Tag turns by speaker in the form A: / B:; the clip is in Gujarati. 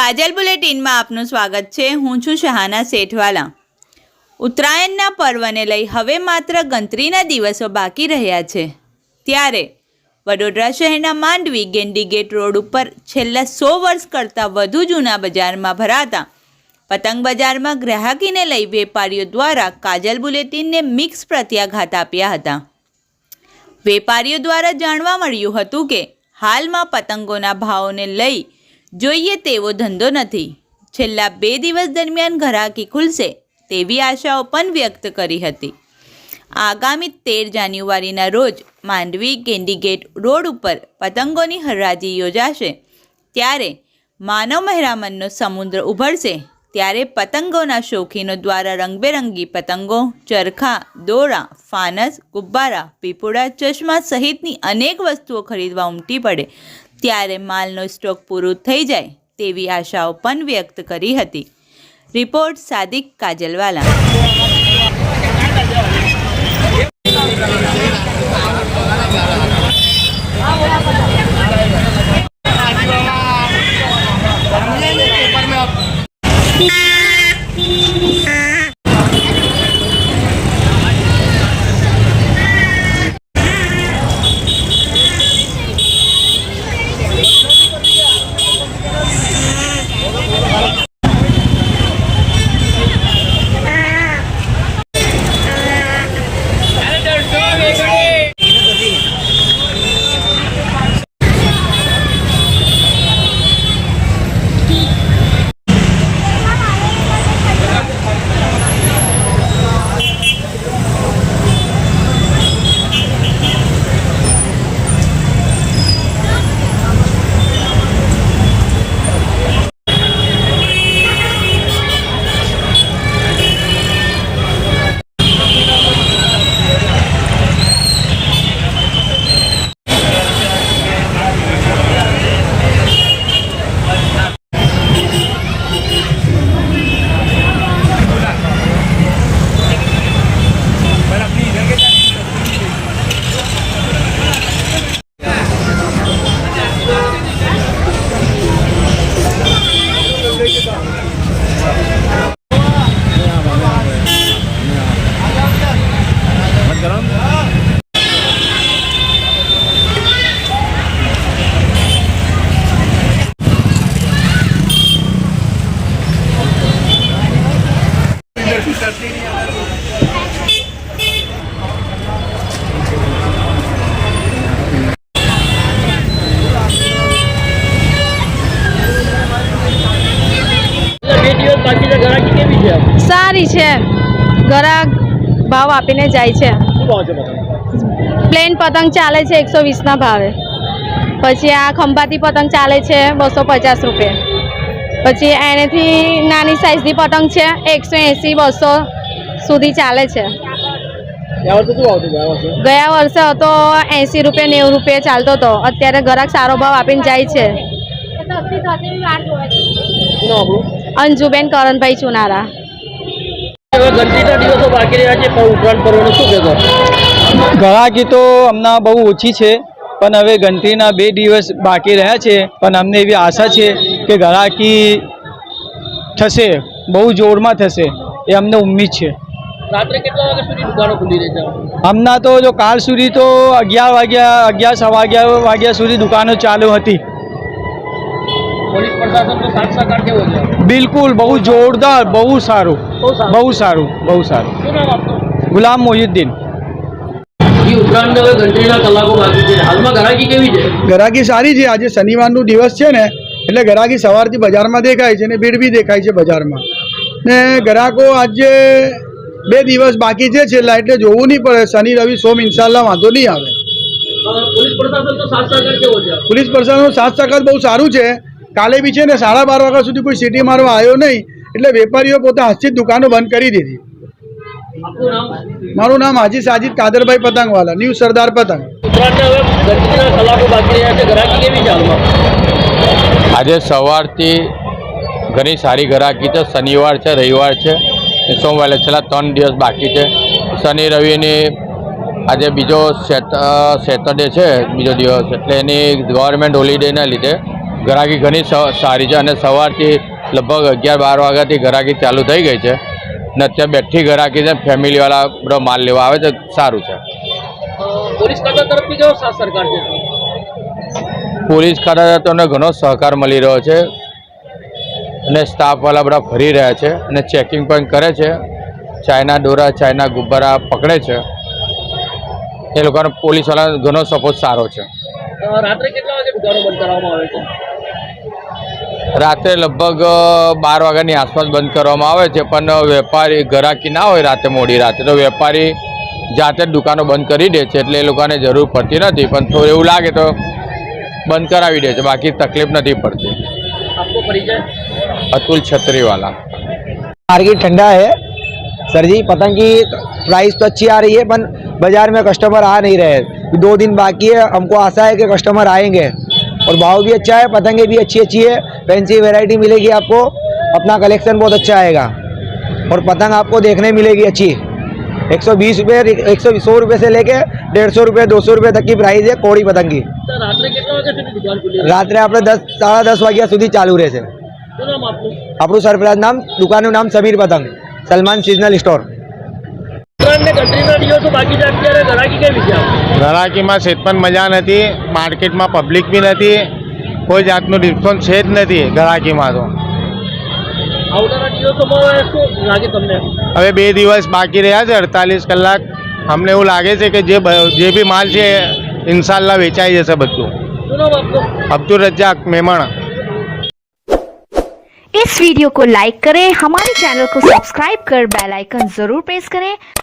A: કાજલ બુલેટિનમાં આપનું સ્વાગત છે। હું છું શહાના સેઠવાલા। ઉત્તરાયણના પર્વને લઈ હવે માત્ર ગણતરીના દિવસો બાકી રહ્યા છે, ત્યારે વડોદરા શહેરના માંડવી ગેંડીગેટ રોડ ઉપર છેલ્લા 100 વર્ષ કરતાં વધુ જૂના બજારમાં ભરાતા પતંગ બજારમાં ગ્રાહકીને લઈ વેપારીઓ દ્વારા કાજલ બુલેટિનને મિક્સ પ્રત્યાઘાત આપ્યા હતા। વેપારીઓ દ્વારા જાણવા મળ્યું હતું કે હાલમાં પતંગોના ભાવોને લઈ જોઈએ તેવો ધંધો નથી। છેલ્લા 2 દિવસ દરમિયાન ગ્રાહકી ખુલશે તેવી આશાઓ પણ વ્યક્ત કરી હતી। આગામી 13 જાન્યુઆરીના રોજ માંડવી ગેંડીગેટ રોડ ઉપર પતંગોની હરાજી યોજાશે, ત્યારે માનવ મહેરામણનો સમુદ્ર ઉભરશે। ત્યારે પતંગોના શોખીનો દ્વારા રંગબેરંગી પતંગો, ચરખા, દોરા, ફાનસ, ગુબ્બારા, પીપોડા, ચશ્મા સહિતની અનેક વસ્તુઓ ખરીદવા ઉમટી પડે, ત્યારે માલનો સ્ટોક પૂરો થઈ જાય તેવી આશાઓ પણ વ્યક્ત કરી હતી। રિપોર્ટ સાદિક કાજલવાલા।
B: સારી છે, ગ્રાહક ભાવ આપીને જાય છે। પ્લેન પતંગ ચાલે છે 120ના ભાવે, પછી આ ખંભાતી પતંગ ચાલે છે 250 રૂપિયા, પછી એનાથી નાની સાઇઝની પતંગ છે 180-200 સુધી ચાલે છે। ગયા વર્ષે હતો 80 રૂપિયા 90 રૂપિયા ચાલતો હતો, અત્યારે ગ્રાહક સારો ભાવ આપીને જાય છે। અંજુબેન કરણભાઈ ચુનારા।
C: ગ્રાહકી તો હમણાં બહુ ઓછી છે, પણ હવે ગણતરીના 2 દિવસ બાકી રહ્યા છે, પણ અમને એવી આશા છે કે ગ્રાહકી થશે, બહુ જોરમાં થશે, એ અમને ઉમ્મીદ છે।
D: રાત્રે કેટલા વાગ્યા સુધી દુકાનો ખુલ્લી રહેશે?
C: હમણાં તો જો કાલ સુધી તો 11 વાગ્યા સુધી દુકાનો ચાલુ હતી।
D: પોલીસ પ્રશાસન તો સાથ સહકાર કેવો છે?
C: બિલકુલ બહુ જોરદાર, બહુ સારું, બહુ સારું, બહુ સારું।
D: શું નામ આપનું?
C: ગુલામ મોહિદ્દીન।
D: ઉત્તરાયણને હવે ગણતરીના કલાકો બાકી છે, હાલમાં ગ્રાહકી કેવી છે?
E: ગ્રાહકી સારી છે। આજે શનિવારનો દિવસ છે ને, એટલે ગ્રાહકી સવારથી બજારમાં દેખાય છે ને ભીડ બી દેખાય છે બજારમાં, ને ગ્રાહકો આજે 2 દિવસ બાકી છે છેલ્લા, એટલે જોવું નહીં પડે, શનિ રવિ સોમ ઇન્શાલ્લાહ વાંધો નહીં આવે।
D: પોલીસ પ્રશાસન તો સાથ સહકાર કેવો છે?
E: પોલીસ પ્રશાસનનો સાથ સહકાર બહુ સારું છે। કાલે બી છે ને 12:30 વાગ્યા સુધી કોઈ સિટી મારવા આવ્યો નહીં, એટલે વેપારીઓ પોતે હાથથી જ દુકાનો બંધ કરી દીધી। મારું નામ હાજી સાજીદ કાદરભાઈ પતંગવાલા, ન્યૂ સરદાર પતંગ।
F: આજે સવારથી ઘણી સારી ગ્રાહકી છે। શનિવાર છે, રવિવાર છે, સોમવાર, છેલ્લા 3 દિવસ બાકી છે। શનિ રવિની આજે બીજો સેટરડે છે, બીજો દિવસ, એટલે એની ગવર્મેન્ટ હોલિડેના લીધે ગ્રાહકી ઘણી સારી છે અને સવારથી લગભગ 11-12 વાગ્યાથી ગ્રાહકી ચાલુ થઈ ગઈ છે ને અત્યારે બેઠી ગ્રાહકી છે, ફેમિલીવાળા બધો માલ લેવા આવે છે, સારું છે.
D: પોલીસ ખાતા તરફથી કેવો સાથ સરકાર છે?
F: પોલીસ ખાતા તમને ઘણો સહકાર મળી રહ્યો છે અને સ્ટાફવાળા બધા ફરી રહ્યા છે અને ચેકિંગ પણ કરે છે. ચાઇના દોરા, ચાઇના ગુબ્બારા પકડે છે. એ લોકોનો પોલીસવાળાનો ઘણો સપોર્ટ સારો છે.
D: રાત્રે કેટલા વાગે દુકાનો બંધ કરવામાં આવે છે?
F: રાત્રે લગભગ 12 વાગ્યાની આસપાસ બંધ કરવામાં આવે છે, પણ વેપારી ગ્રાહકી ના હોય રાતે મોડી રાતે તો વેપારી જાતે જ દુકાનો બંધ કરી દે છે, એટલે એ લોકોને જરૂર પડતી નથી. પણ થોડું એવું લાગે તો બંધ કરાવી દે છે, બાકી તકલીફ નથી પડતી.
D: આપકો પરિચય?
F: अतुल छतरीवाला.
G: मार्केट ठंडा है सर जी. पतंग की प्राइस तो अच्छी आ रही है, पर बाजार में कस्टमर आ नहीं रहे. 2 दिन बाकी है, हमको आशा है कि कस्टमर आएंगे और भाव भी अच्छा है, पतंगे भी अच्छी है, फैंसी वैरायटी मिलेगी आपको. अपना कलेक्शन बहुत अच्छा आएगा और पतंग आपको देखने मिलेगी अच्छी. 120 रुपये, 100 रुपये से लेके 150 रुपये, 200 रुपये तक की प्राइस है कोड़ी पतंग की.
D: રાત્રે કેટલા વાગ્યા સુધી દુકાન ખુલી?
G: રાત્રે આપણે 10 સાડા 10 વાગ્યા સુધી ચાલુ રહેશે.
D: શું નામ આપનું?
G: આપણું સરફરાજ નામ, દુકાનનું નામ સમીર પતંગ, સલમાન સિઝનલ સ્ટોર.
D: ઉત્તરાયણને ગણતરીના દિવસો બાકી છે, અત્યારે ગ્રાહકી કેવી છે?
H: ગ્રાહકીમાં સેજ પણ મજા નથી, માર્કેટમાં પબ્લિક બી નથી, કોઈ જાતનું રિસ્પોન્સ છે જ નથી ગ્રાહકીમાં. તો
D: આવનારા દિવસોમાં શું લાગે તમને?
H: હવે 2 દિવસ બાકી રહ્યા છે, 48 કલાક. અમને એવું લાગે છે કે જે બી માલ છે ઇન્શાલ્લાહ વેચાઈ જશે બધું.
D: શું નામ આપનું?
H: અબ્દુલ रज्जाक मेमण.
I: इस वीडियो को लाइक करें, हमारे चैनल को सब्सक्राइब कर बेल आइकन जरूर प्रेस करें